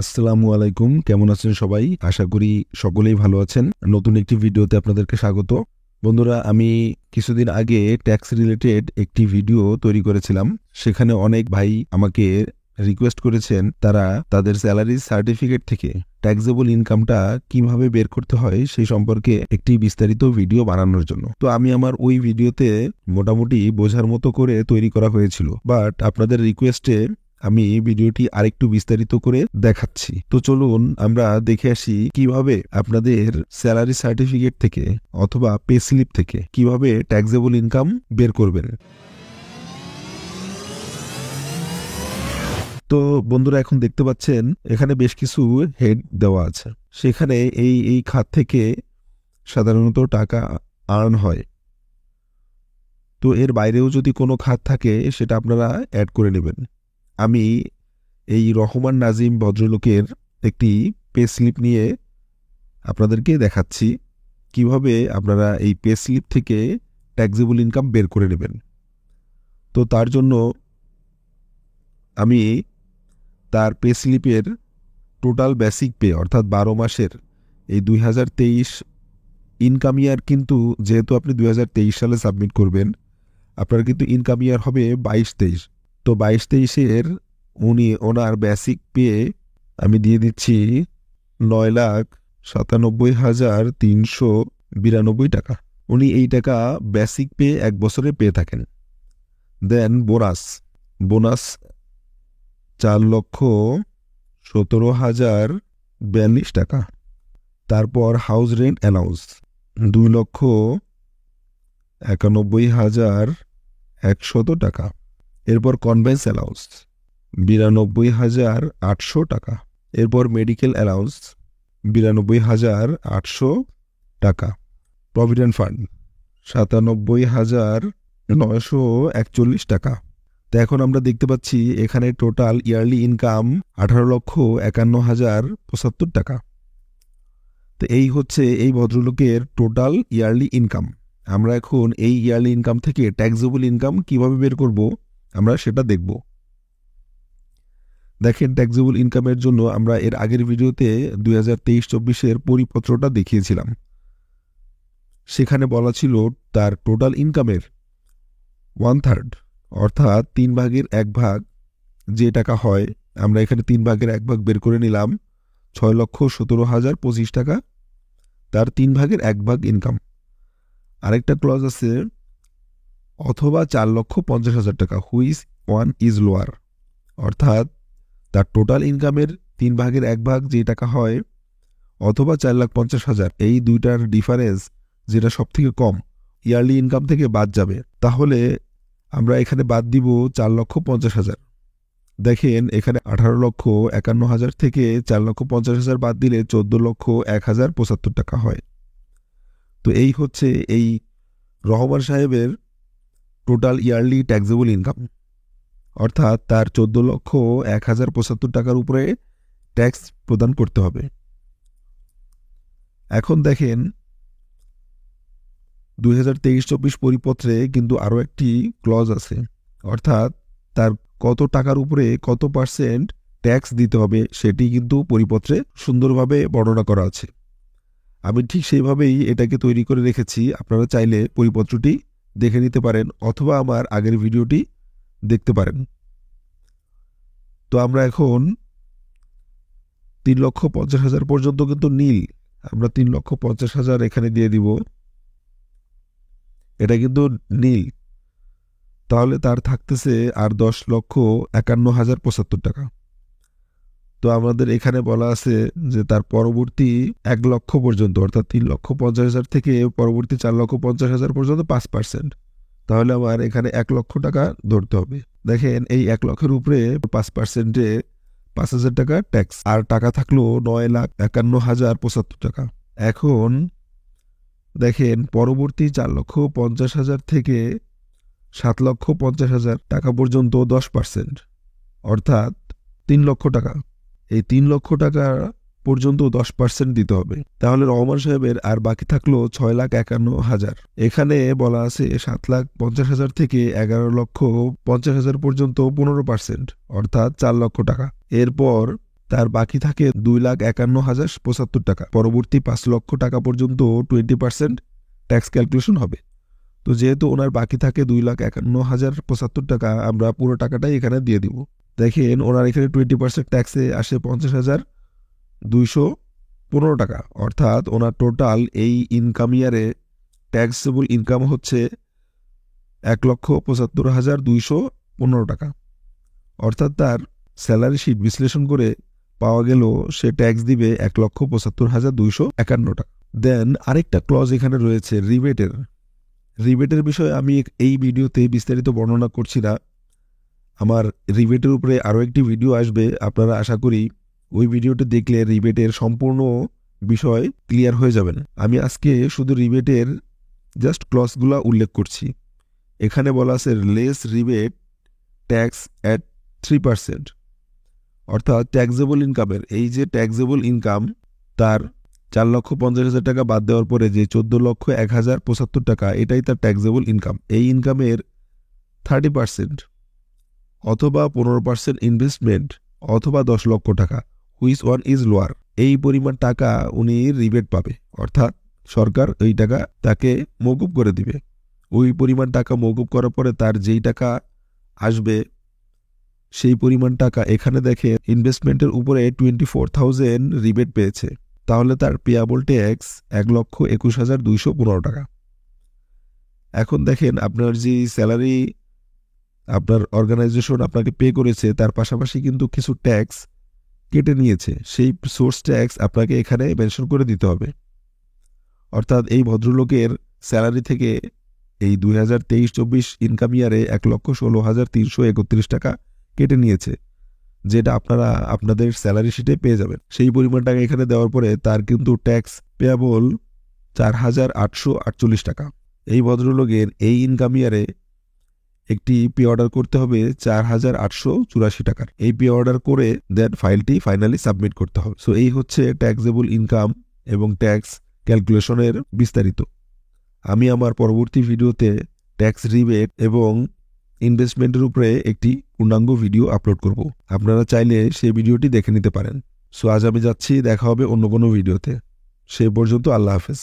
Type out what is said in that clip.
আসসালামু আলাইকুম। কেমন আছেন সবাই? আশা করি সকলেই ভালো আছেন। নতুন একটি ভিডিওতে আপনাদেরকে স্বাগত। বন্ধুরা, আমি কিছুদিন আগে ট্যাক্স রিলেটেড একটি ভিডিও তৈরি করেছিলাম। সেখানে অনেক ভাই আমাকে রিকোয়েস্ট করেছেন তারা তাদের স্যালারি সার্টিফিকেট থেকে ট্যাক্সেবল ইনকামটা কিভাবে বের করতে হয় সেই সম্পর্কে একটি বিস্তারিত ভিডিও বানানোর জন্য। তো আমি আমার ওই ভিডিওতে মোটামুটি বোঝার মতো করে তৈরি করা হয়েছিল, বাট আপনাদের রিকোয়েস্টে আমি ভিডিওটি আরেকটু বিস্তারিত করে দেখাচ্ছি। তো চলুন আমরা দেখে আসি কিভাবে আপনাদের স্যালারি সার্টিফিকেট থেকে অথবা পে স্লিপ থেকে কিভাবে ট্যাক্সেবল ইনকাম বের করবেন। তো বন্ধুরা, এখন দেখতে পাচ্ছেন এখানে বেশ কিছু হেড দেওয়া আছে। সেখানে এই খাত থেকে সাধারণত টাকা আর্ন হয়। তো এর বাইরেও যদি কোনো খাত থাকে সেটা আপনারা অ্যাড করে নেবেন। আমি এই রহমান নাজিম ভদ্রলোকের একটি পে স্লিপ নিয়ে আপনাদেরকে দেখাচ্ছি কিভাবে আপনারা এই পে স্লিপ থেকে ট্যাক্সেবল ইনকাম বের করে নেবেন। তো তার জন্য আমি তার পে স্লিপের টোটাল বেসিক পে অর্থাৎ 12 মাসের এই 2023 ইনকাম ইয়ার, কিন্তু যেহেতু আপনি 2023 সালে সাবমিট করবেন, আপনার কিন্তু ইনকাম ইয়ার হবে 22-23। তো 22-23-এর ওনার বেসিক পে আমি দিয়ে দিচ্ছি 9,97,392 টাকা। উনি এই টাকা বেসিক পে এক বছরে পেয়ে থাকেন। দেন বোনাস 4,17,042 টাকা। তারপর হাউস রেন্ট অ্যালাউন্স 2,91,100 টাকা। এরপর কনভেন্স অ্যালাউন্স 92,800 টাকা। এরপর মেডিকেল অ্যালাউন্স 92,800 টাকা। প্রভিডেন্ট ফান্ড 97,941 টাকা। তো এখন আমরা দেখতে পাচ্ছি এখানে টোটাল ইয়ারলি ইনকাম 18,51,075 টাকা। তো এই হচ্ছে এই ভদ্রলোকের টোটাল ইয়ারলি ইনকাম। আমরা এখন এই ইয়ারলি ইনকাম থেকে ট্যাক্সেবল ইনকাম কিভাবে বের করব আমরা সেটা দেখব। দেখেন, ট্যাক্সেবল ইনকামের জন্য আমরা এর আগের ভিডিওতে 2023-24-এর পরিপত্রটা দেখিয়েছিলাম। সেখানে বলা ছিল তার টোটাল ইনকামের 1/3 অর্থাৎ 3/1 যে টাকা হয়, আমরা এখানে 3/1 বের করে নিলাম। 6,17,025 টাকা তার 3/1 ইনকাম। আরেকটা ক্লজ আছে অথবা 4,50,000 টাকা, হুইচ ওয়ান ইজ লোয়ার, অর্থাৎ তার টোটাল ইনকামের 3/1 যে টাকা হয় অথবা 4,50,000, এই দুইটার ডিফারেন্স যেটা সব থেকে কম ইয়ারলি ইনকাম থেকে বাদ যাবে। তাহলে আমরা এখানে বাদ দিব 4,50,000। দেখেন এখানে 18,51,000 থেকে 4,50,000 বাদ দিলে 14,01,075 টাকা হয়। তো এই হচ্ছে এই রহমান সাহেবের টোটাল ইয়ারলি ট্যাক্সেবল ইনকাম, অর্থাৎ তার 14,01,075 টাকার উপরে ট্যাক্স প্রদান করতে হবে। এখন দেখেন 2023-24 পরিপত্রে কিন্তু আরও একটি ক্লজ আছে, অর্থাৎ তার কত টাকার উপরে কত পার্সেন্ট ট্যাক্স দিতে হবে সেটি কিন্তু পরিপত্রে সুন্দরভাবে বর্ণনা করা আছে। আমি ঠিক সেইভাবেই এটাকে তৈরি করে রেখেছি। আপনারা চাইলে পরিপত্রটি দেখে নিতে পারেন অথবা আমার আগের ভিডিওটি দেখতে পারেন। তো আমরা এখন 3,50,000 পর্যন্ত কিন্তু নীল, আমরা 3,50,000 এখানে দিয়ে দিব, এটা কিন্তু নীল। তাহলে তার থাকতেছে আর 10,51,075 টাকা। তো আমাদের এখানে বলা আছে যে তার পরবর্তী 1 লক্ষ পর্যন্ত অর্থাৎ 3,50,000 থেকে পরবর্তী 4,50,000 পর্যন্ত 5%। তাহলে আমার এখানে 1 লক্ষ টাকা ধরতে হবে। দেখেন এই 1 লক্ষের উপরে 5%-এ 5,000 টাকা ট্যাক্স, আর টাকা থাকলো 9,51,075 টাকা। এখন দেখেন পরবর্তী 4,50,000 থেকে 7,50,000 টাকা পর্যন্ত 10%, অর্থাৎ 3 লক্ষ টাকা। এই 3 লক্ষ টাকা পর্যন্ত 10% দিতে হবে। তাহলে রহমান সাহেবের আর বাকি থাকলো 6,51,000। এখানে বলা আছে 7,50,000 থেকে 11,50,000 পর্যন্ত 15%, অর্থাৎ 4 লক্ষ টাকা। এরপর তার বাকি থাকে 2,51,075 টাকা। পরবর্তী 5 লক্ষ টাকা পর্যন্ত 20% ট্যাক্স ক্যালকুলেশন হবে। তো যেহেতু ওনার বাকি থাকে 2,51,075 টাকা, আমরা পুরো টাকাটাই এখানে দিয়ে দিব। দেখেন ওনার এখানে 20% ট্যাক্সে আসে 50,215 টাকা, অর্থাৎ ওনার টোটাল এই ইনকাম ইয়ারে ট্যাক্সেবল ইনকাম হচ্ছে 1,75,215 টাকা। অর্থাৎ তার স্যালারি শিট বিশ্লেষণ করে পাওয়া গেল সে ট্যাক্স দিবে 1,75,251 টাকা। দেন আরেকটা ক্লজ এখানে রয়েছে রিবেটের। রিবেটের বিষয়ে আমি এই ভিডিওতে বিস্তারিত বর্ণনা করছি না। আমার রিবেটের উপরে আরও একটি ভিডিও আসবে, আপনারা আশা করি ওই ভিডিওটি দেখলে রিবেটের সম্পূর্ণ বিষয় ক্লিয়ার হয়ে যাবেন। আমি আজকে শুধু রিবেটের জাস্ট ক্লজগুলো উল্লেখ করছি। এখানে বলা আছে লেস রিবেট ট্যাক্স অ্যাট 3%, অর্থাৎ ট্যাক্সেবল ইনকামের এই যে ট্যাক্সেবল ইনকাম তার 4,50,000 টাকা বাদ দেওয়ার পরে যে 14,01,075 টাকা, এটাই তার ট্যাক্সেবল ইনকাম। এই ইনকামের 30% অথবা 15% ইনভেস্টমেন্ট অথবা 10 লক্ষ টাকা, হুইচ ওয়ান ইজ লোয়ার, এই পরিমাণ টাকা উনি রিবেট পাবে। অর্থাৎ সরকার এই টাকা তাকে মওকুফ করে দিবে। ওই পরিমাণ টাকা মওকুফ করার পরে তার যেই টাকা আসবে সেই পরিমাণ টাকা, এখানে দেখে ইনভেস্টমেন্টের উপরে 24,000 রিবেট পেয়েছে, তাহলে তার পেয়াবল ট্যাক্স 1,21,215 টাকা। এখন দেখেন আপনার যে স্যালারি আপনার অর্গানাইজেশন আপনাকে পে করেছে তার পাশাপাশি কিন্তু কিছু ট্যাক্স কেটে নিয়েছে, সেই সোর্স ট্যাক্স আপনাকে এখানে মেনশন করে দিতে হবে। অর্থাৎ এই ভদ্রলোকের স্যালারি থেকে এই 2023-24 ইনকাম ইয়ারে 1,16,331 টাকা কেটে নিয়েছে, যেটা আপনারা আপনাদের স্যালারি শিটে পেয়ে যাবেন। সেই পরিমাণ টাকা এখানে দেওয়ার পরে তার কিন্তু ট্যাক্স পেয়াবল 4,848 টাকা। এই ভদ্রলোকের এই ইনকাম ইয়ারে একটি পে অর্ডার করতে হবে 4,884 টাকার। এই পে অর্ডার করে দেন ফাইলটি ফাইনালি সাবমিট করতে হবে। সো এই হচ্ছে ট্যাক্সেবল ইনকাম এবং ট্যাক্স ক্যালকুলেশনের বিস্তারিত। আমি আমার পরবর্তী ভিডিওতে ট্যাক্স রিবেট এবং ইনভেস্টমেন্টের উপরে একটি পূর্ণাঙ্গ ভিডিও আপলোড করব। আপনারা চাইলে সেই ভিডিওটি দেখে নিতে পারেন। সো আজ আমি যাচ্ছি, দেখা হবে অন্য কোনো ভিডিওতে। সে পর্যন্ত আল্লাহ হাফেজ।